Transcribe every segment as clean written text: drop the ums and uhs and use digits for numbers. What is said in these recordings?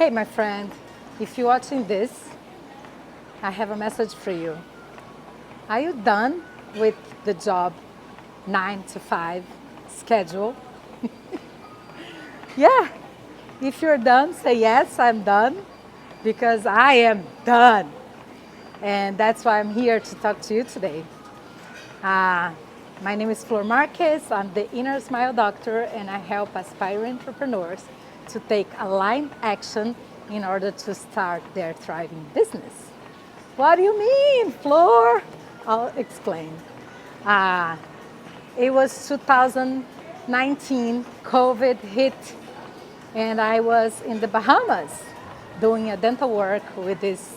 Hey, my friend, if you're watching this, I have a message for you. Are you done with the job 9 to 5 schedule? Yeah, if you're done, say yes, I'm done, because I am done. And that's why I'm here to talk to you today. Uh, my name is Flor Marquez. I'm the Inner Smile Doctor, and I help aspiring entrepreneurs to take aligned action in order to start their thriving business. What do you mean, Flor? I'll explain. Uh, it was 2019, COVID hit, and I was in the Bahamas doing a dental work with this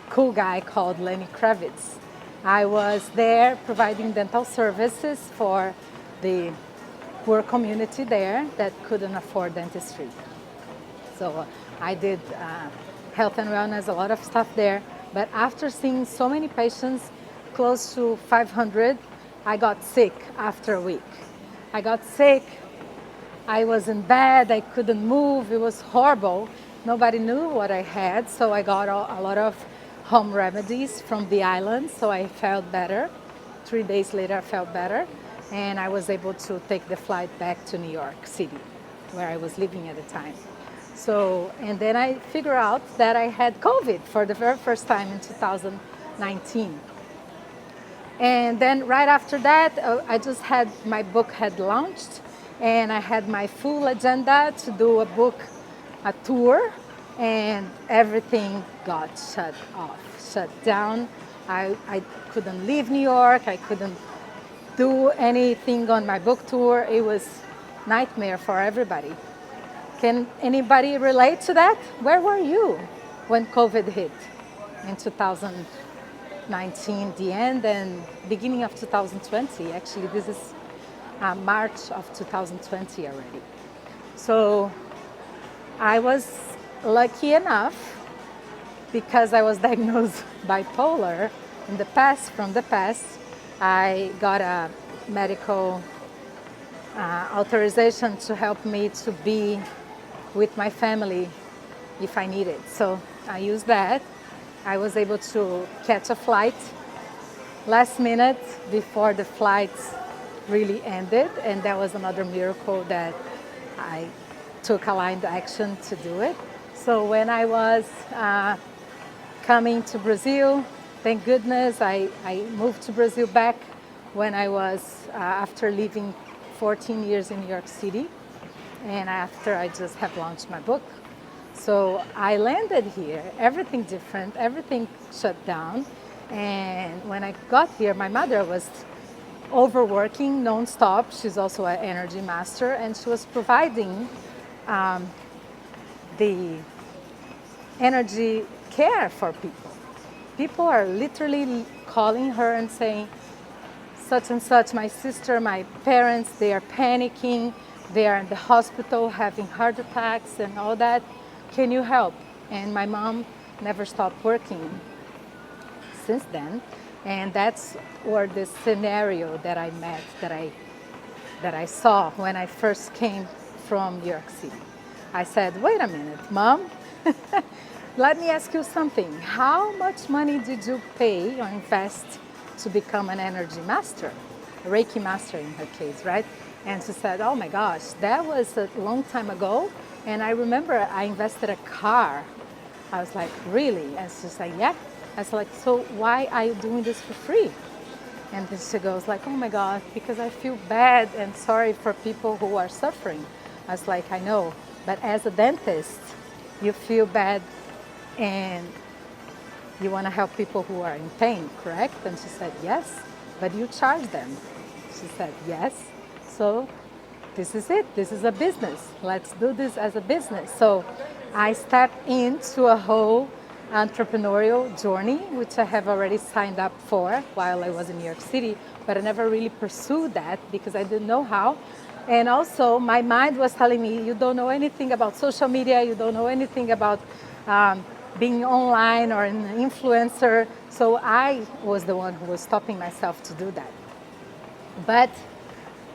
cool guy called Lenny Kravitz. I was there providing dental services for the poor community there that couldn't afford dentistry. So I did health and wellness, a lot of stuff there. But after seeing so many patients, close to 500, I got sick after a week. I got sick. I was in bed. I couldn't move. It was horrible. Nobody knew what I had, so I got a lot of home remedies from the island, so I felt better. 3 days later, I felt better, and I was able to take the flight back to New York City, where I was living at the time. So, and then I figured out that I had COVID for the very first time in 2019. And then right after that, I just had, my book had launched, and I had my full agenda to do a tour, and everything got shut off, shut down. I couldn't leave New York. I couldn't do anything on my book tour. It was nightmare for everybody. Can anybody relate to that? Where were you when COVID hit in 2019, the end and beginning of 2020? Actually, this is March of 2020 already. So I was lucky enough, because I was diagnosed bipolar in the past, from the past, I got a medical authorization to help me to be with my family if I need it. So I used that. I was able to catch a flight last minute before the flight really ended, and that was another miracle that I took aligned action to do it. So when I was coming to Brazil, thank goodness I moved to Brazil back when I was after living 14 years in New York City, and after I just have launched my book. So I landed here, everything different, everything shut down. And when I got here, my mother was overworking nonstop. She's also an energy master, and she was providing the energy care for people. People are literally calling her and saying, such and such, my sister, my parents, they are panicking. They are in the hospital having heart attacks and all that. Can you help? And my mom never stopped working since then. And that's where the scenario that I met, that I saw when I first came from New York City. I said, wait a minute, Mom, let me ask you something. How much money did you pay or invest to become an energy master? A Reiki master in her case, right? And she said, oh my gosh, that was a long time ago. And I remember I invested a car. I was like, really? And she's like, yeah. I was like, so why are you doing this for free? And then she goes like, oh my God, because I feel bad and sorry for people who are suffering. I was like, I know, but as a dentist, you feel bad and you want to help people who are in pain, correct? And she said, yes, but you charge them. She said, yes. So this is it. This is a business. Let's do this as a business. So I stepped into a whole entrepreneurial journey, which I have already signed up for while I was in New York City, but I never really pursued that because I didn't know how. And also my mind was telling me, you don't know anything about social media, you don't know anything about being online or an influencer. So I was the one who was stopping myself to do that. But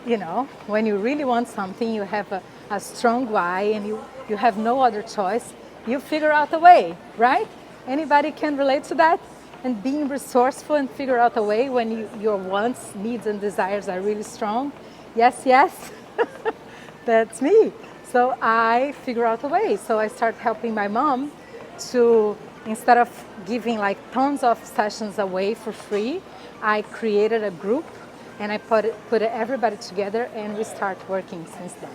you know, when you really want something, you have a strong why and you have no other choice. you figure out a way, right? Anybody can relate to that? And being resourceful and figure out a way when your wants, needs, and desires are really strong. Yes, yes, that's me. So I figure out a way. So I start helping my mom to, instead of giving like tons of sessions away for free, I created a group and I put everybody together and we start working since then.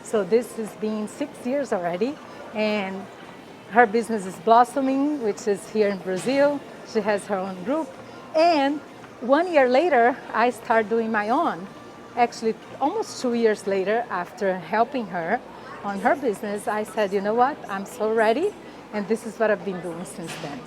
So this has been 6 years already, and her business is blossoming, which is here in Brazil. She has her own group. And 1 year later, I start doing my own. Actually, almost 2 years later, after helping her on her business, I said, you know what, I'm so ready. And this is what I've been doing since then.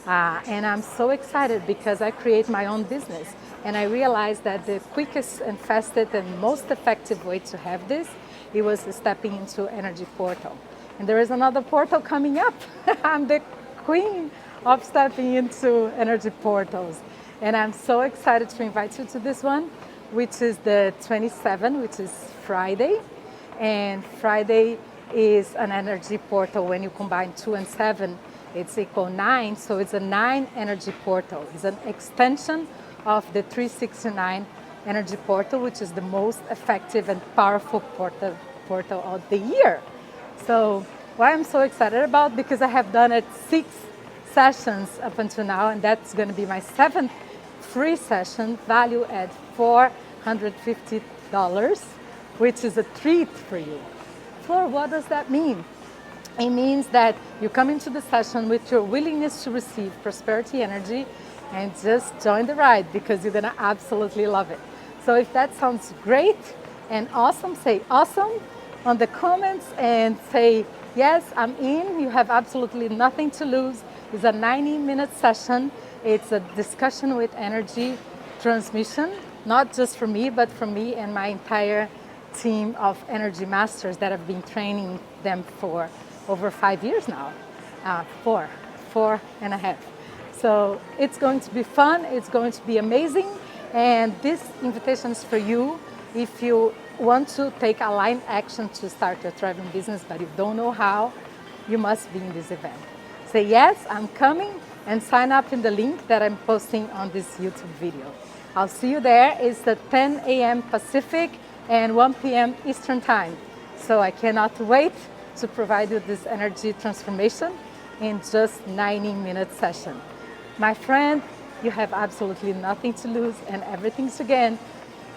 And I'm so excited because I create my own business. And I realized that the quickest and fastest and most effective way to have this, it was stepping into Energy Portal. And there is another portal coming up. I'm the queen of stepping into energy portals. And I'm so excited to invite you to this one, which is the 27th, which is Friday. And Friday is an energy portal. When you combine 2 and 7, it's equal 9. So it's a 9 energy portal. It's an extension of the 369 energy portal, which is the most effective and powerful portal of the year. So what I'm so excited about, because I have done it 6 sessions up until now, and that's going to be my 7th free session, value at $450, which is a treat for you. For what does that mean? It means that you come into the session with your willingness to receive prosperity energy and just join the ride, because you're going to absolutely love it. So if that sounds great and awesome, say awesome on the comments and say, yes, I'm in. You have absolutely nothing to lose. It's a 90-minute session. It's a discussion with energy transmission, not just for me, but for me and my entire team of energy masters that have been training them for over 5 years now, 4.5. So it's going to be fun. It's going to be amazing. And this invitation is for you if you want to take aligned action to start your traveling business, but you don't know how, you must be in this event. Say, yes, I'm coming, and sign up in the link that I'm posting on this YouTube video. I'll see you there. It's at 10 a.m. Pacific and 1 p.m. Eastern Time. So I cannot wait to provide you this energy transformation in just 90-minute session. My friend, you have absolutely nothing to lose and everything to gain.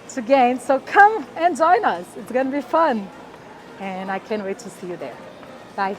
So come and join us. It's going to be fun. And I can't wait to see you there. Bye.